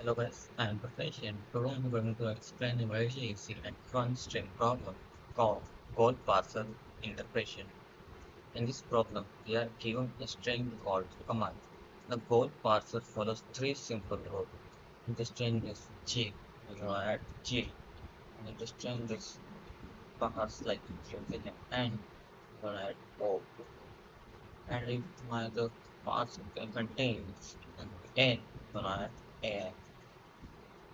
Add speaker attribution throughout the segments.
Speaker 1: Hello guys, I am Prakash and today I'm going to explain a very easy and fun string problem called code parser interpretation. In this problem, we are given a string called command. The code parser follows three simple rules. If the string is G, we will add G. And if the string is parse like using an and, we will add O. And if the parser contains an N, we will add A.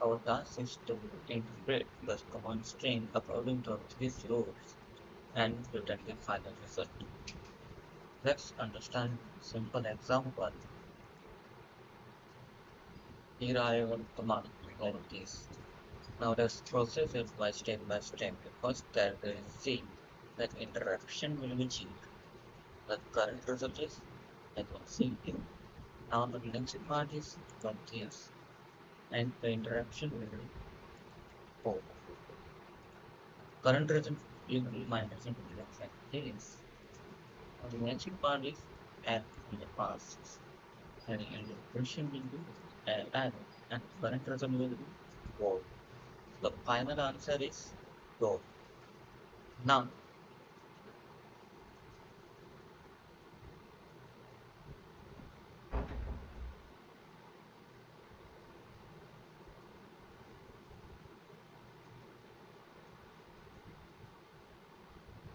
Speaker 1: Our task is to interpret the command string according to these rules and return the final result. Let's understand simple example. Here I have a command like this. Now let's process it by step by step. The first character is C. That interaction will be G. The current result is that one C here. Now the next part is continuous and the interaction will be O. Current result will be minus interaction is. The next part is add in the past. And the question will be add and current result will be goal. The final answer is goal. Now,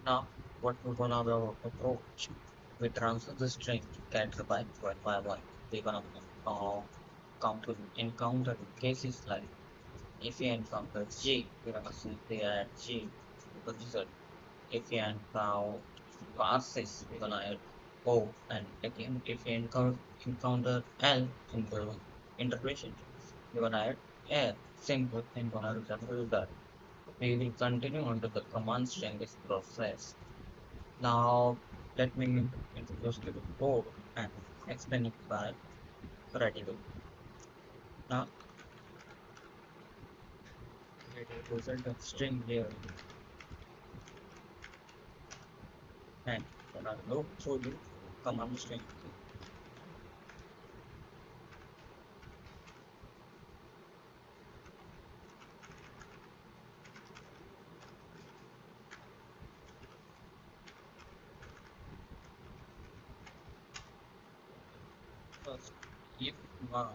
Speaker 1: now what we're gonna do approach? We transfer the string character by one. We're gonna encounter cases like if you encounter G, we're gonna simply add G to the result. If you encounter passes, we're gonna add O, and again if you encounter L in the integration, we're gonna add L. Simple and gonna resemble that. We will continue until the command string is processed. Now let me introduce to the code and explain it by practical. Now it will result of string here and gonna look through the command string. First, if now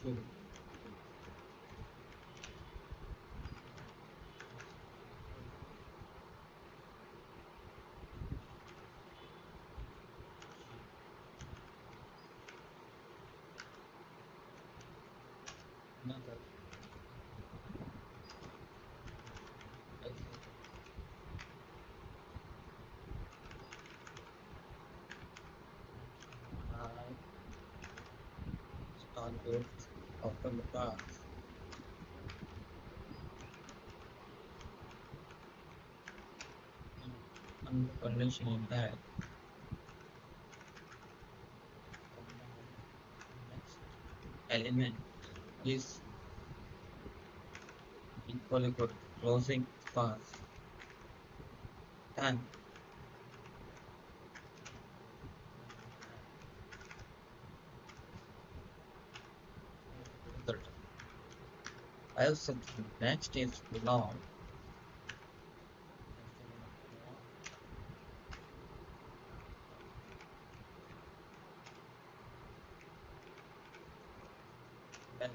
Speaker 1: should another I start with open the path and condition in that next element is equally good closing path and result. I also next is belong. Then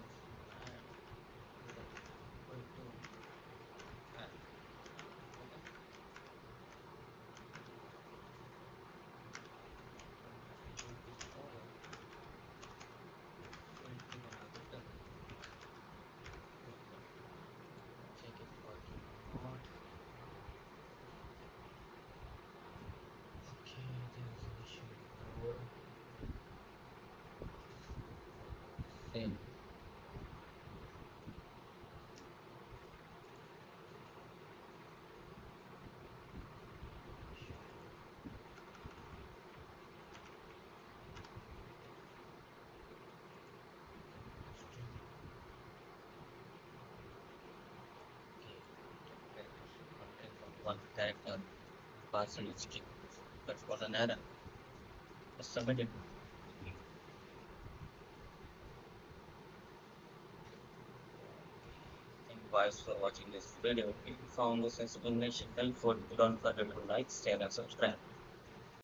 Speaker 1: parser is string. That was an error. Submit it. Thank you guys for watching this video. If you found this explanation helpful, don't forget to like, share, and subscribe.